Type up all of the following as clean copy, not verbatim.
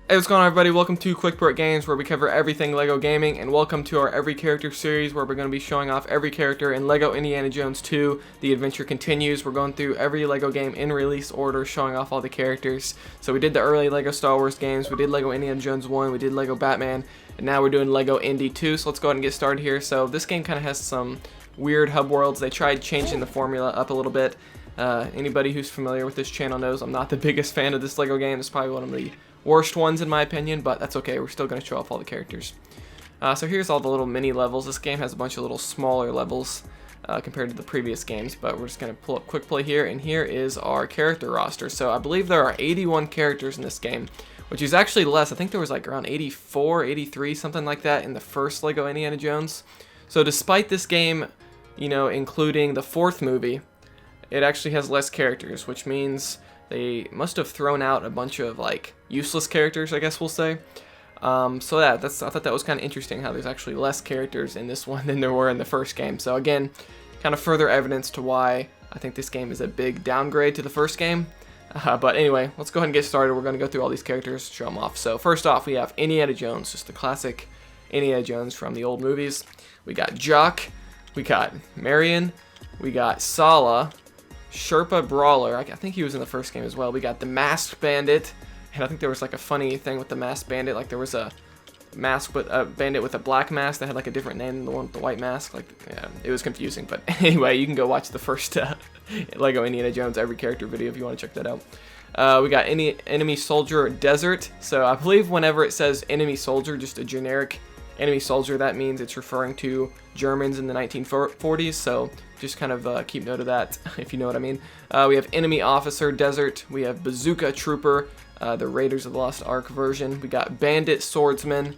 Hey, what's going on, everybody? Welcome to QuickBreak Games, where we cover everything LEGO gaming, and welcome to our Every Character series, where we're going to be showing off every character in LEGO Indiana Jones 2. The adventure continues. We're going through every LEGO game in release order, showing off all the characters. So we did the early LEGO Star Wars games, we did LEGO Indiana Jones 1, we did LEGO Batman, and now we're doing LEGO Indy 2. So let's go ahead and get started here. So this game kind of has some weird hub worlds. They tried changing the formula up a little bit. Anybody who's familiar with this channel knows I'm not the biggest fan of this LEGO game. It's probably one of the worst ones in my opinion, but that's okay. We're still going to show off all the characters. So here's all the little mini levels. This game has a bunch of little smaller levels compared to the previous games, but we're just going to pull up Quick Play here, and here is our character roster. So I believe there are 81 characters in this game, which is actually less. I think there was like around 84, 83, something like that in the first LEGO Indiana Jones. So despite this game, you know, including the fourth movie, it actually has less characters, which means they must have thrown out a bunch of like useless characters, I guess we'll say. So I thought that was kind of interesting how there's actually less characters in this one than there were in the first game. So again, kind of further evidence to why I think this game is a big downgrade to the first game. But anyway, let's go ahead and get started. We're going to go through all these characters, show them off. So first off, we have Indiana Jones, just the classic Indiana Jones from the old movies. We got Jock, we got Marion, we got Sala, Sherpa Brawler, I think he was in the first game as well. We got the Masked Bandit, and I think there was like a funny thing with the Masked Bandit, like there was a mask with a bandit with a black mask that had like a different name than the one with the white mask. Like, yeah, it was confusing, but anyway, you can go watch the first LEGO Indiana Jones every character video if you want to check that out. We got Enemy Soldier Desert. So I believe whenever it says enemy soldier, just a generic enemy soldier, that means it's referring to Germans in the 1940s, so just kind of keep note of that if you know what I mean. We have Enemy Officer Desert, we have Bazooka Trooper, the Raiders of the Lost Ark version, we got Bandit Swordsman,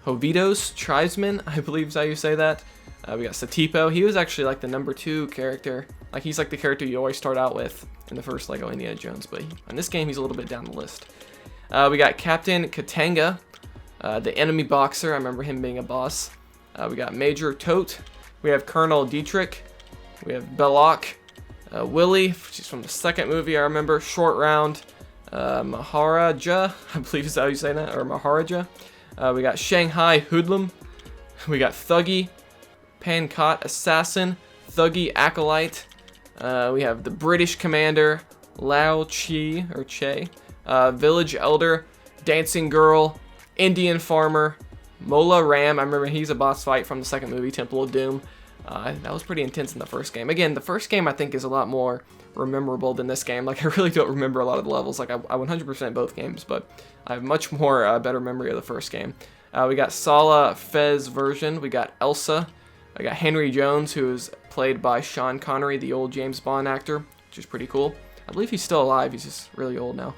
Hovitos Tribesman, I believe is how you say that. We got Satipo. He was actually like the number 2 character, like he's like the character you always start out with in the first LEGO Indiana Jones, but in this game he's a little bit down the list. We got Captain Katanga, the enemy boxer, I remember him being a boss. We got Major Tote, we have Colonel Dietrich, we have Belloc, Willie, she's from the second movie I remember, Short Round, Maharaja, I believe is how you say that, or Maharaja. We got Shanghai Hoodlum, we got Thuggy, Pancot Assassin, Thuggy Acolyte, we have the British Commander, Lao Chi, or Che, Village Elder, Dancing Girl, Indian Farmer, Mola Ram. I remember he's a boss fight from the second movie, Temple of Doom. That was pretty intense in the first game. Again, the first game I think is a lot more memorable than this game. Like, I really don't remember a lot of the levels. Like, I 100% both games, but I have much more better memory of the first game. We got Sala Fez version. We got Elsa. I got Henry Jones, who is played by Sean Connery, the old James Bond actor, which is pretty cool. I believe he's still alive. He's just really old now.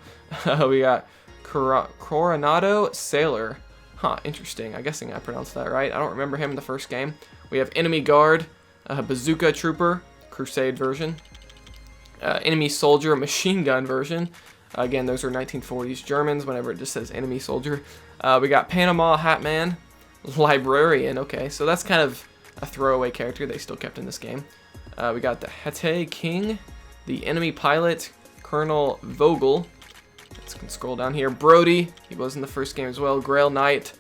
We got Coronado Sailor. Huh, interesting. I'm guessing I pronounced that right. I don't remember him in the first game. We have Enemy Guard, Bazooka Trooper, Crusade version, Enemy Soldier, Machine Gun version. Again, those are 1940s Germans whenever it just says Enemy Soldier. We got Panama Hat Man, Librarian. Okay, so that's kind of a throwaway character they still kept in this game. We got the Hete King, the Enemy Pilot, Colonel Vogel. Let's scroll down here. Brody, he was in the first game as well. Grail Knight,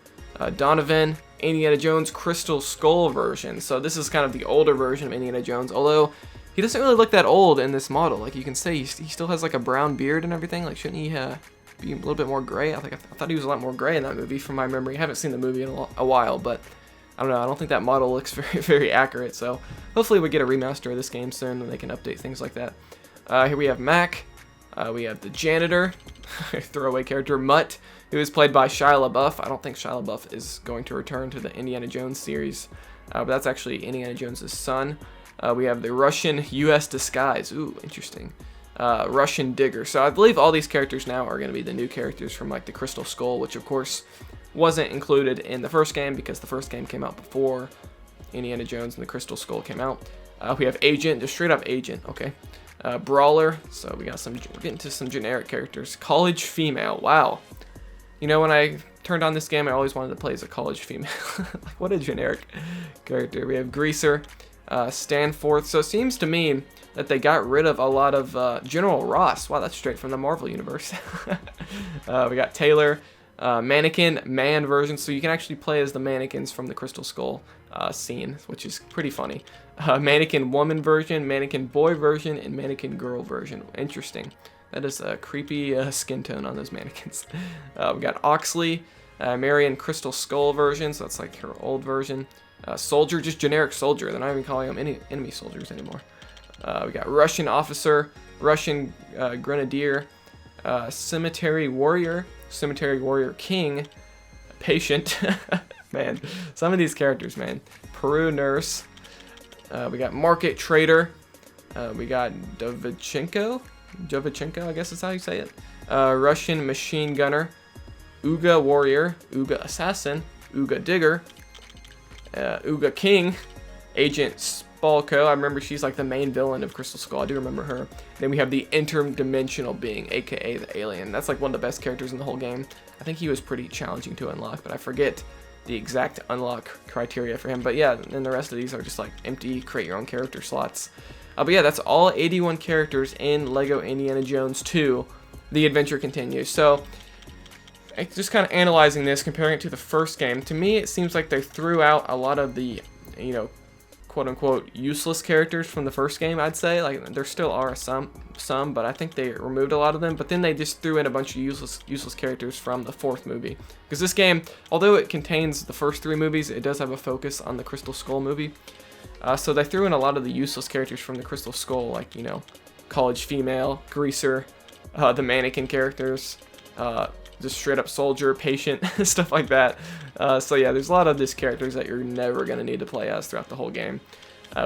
Donovan, Indiana Jones Crystal Skull version. So this is kind of the older version of Indiana Jones, although he doesn't really look that old in this model. Like, you can say he still has like a brown beard and everything. Like, shouldn't he be a little bit more gray? I thought he was a lot more gray in that movie from my memory. I haven't seen the movie in a while, but I don't know. I don't think that model looks very accurate. So hopefully we get a remaster of this game soon and they can update things like that. Here we have Mac. We have the Janitor, throwaway character, Mutt, who is played by Shia LaBeouf. I don't think Shia LaBeouf is going to return to the Indiana Jones series, but that's actually Indiana Jones' son. We have the Russian U.S. disguise. Ooh, interesting. Russian Digger. So I believe all these characters now are going to be the new characters from like the Crystal Skull, which of course wasn't included in the first game because the first game came out before Indiana Jones and the Crystal Skull came out. We have Agent, just straight up Agent, okay. Brawler, so we're getting to some generic characters. College Female, wow. You know, when I turned on this game, I always wanted to play as a college female. Like, what a generic character. We have Greaser, Stanforth. So it seems to me that they got rid of a lot of General Ross. Wow, that's straight from the Marvel Universe. We got Taylor, Mannequin man version, so you can actually play as the mannequins from the Crystal Skull scene, which is pretty funny. Mannequin woman version, mannequin boy version, and mannequin girl version. Interesting. That is a creepy skin tone on those mannequins. We got Oxley, Marion Crystal Skull version, so that's like her old version. Soldier, just generic soldier. They're not even calling them any enemy soldiers anymore. We got Russian officer, Russian grenadier, cemetery warrior king, patient. Man, some of these characters, man. Peru nurse. We got market trader. We got Dovichenko, I guess is how you say it. Russian machine gunner. Uga warrior, Uga assassin, Uga digger, Uga king, Agent Spalko. I remember she's like the main villain of Crystal Skull. I do remember her. Then we have the interdimensional being, aka the alien. That's like one of the best characters in the whole game. I think he was pretty challenging to unlock, but I forget the exact unlock criteria for him. But yeah, then the rest of these are just like empty, create your own character slots. But yeah, that's all 81 characters in LEGO Indiana Jones 2. The adventure continues. So, just kind of analyzing this, comparing it to the first game, to me it seems like they threw out a lot of the, you know, quote-unquote useless characters from the first game, I'd say. Like, there still are some, but I think they removed a lot of them, but then they just threw in a bunch of useless characters from the fourth movie. Because this game, although it contains the first three movies, it does have a focus on the Crystal Skull movie. So they threw in a lot of the useless characters from the Crystal Skull, like, you know, college female, greaser, the mannequin characters, just straight up soldier, patient, stuff like that. So yeah, there's a lot of these characters that you're never going to need to play as throughout the whole game,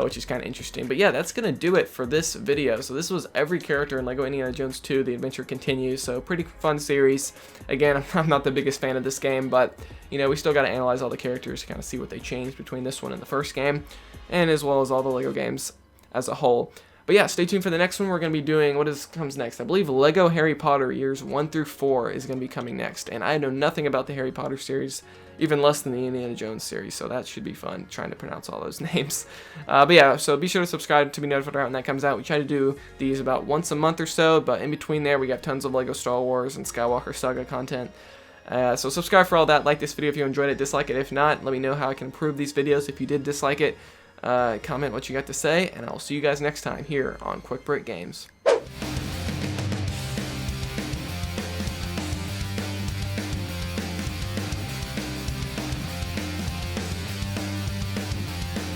which is kind of interesting. But yeah, that's going to do it for this video. So this was every character in LEGO Indiana Jones 2, The Adventure Continues. So pretty fun series. Again, I'm not the biggest fan of this game, but you know, we still got to analyze all the characters to kind of see what they changed between this one and the first game, and as well as all the LEGO games as a whole. But yeah, stay tuned for the next one. We're going to be doing, comes next? I believe LEGO Harry Potter years 1 through 4 is going to be coming next. And I know nothing about the Harry Potter series, even less than the Indiana Jones series. So that should be fun, trying to pronounce all those names. But yeah, so be sure to subscribe to be notified when that comes out. We try to do these about once a month or so, but in between there, we got tons of LEGO Star Wars and Skywalker Saga content. So subscribe for all that. Like this video if you enjoyed it. Dislike it if not. Let me know how I can improve these videos if you did dislike it. Comment what you got to say, and I'll see you guys next time here on Quick Break Games.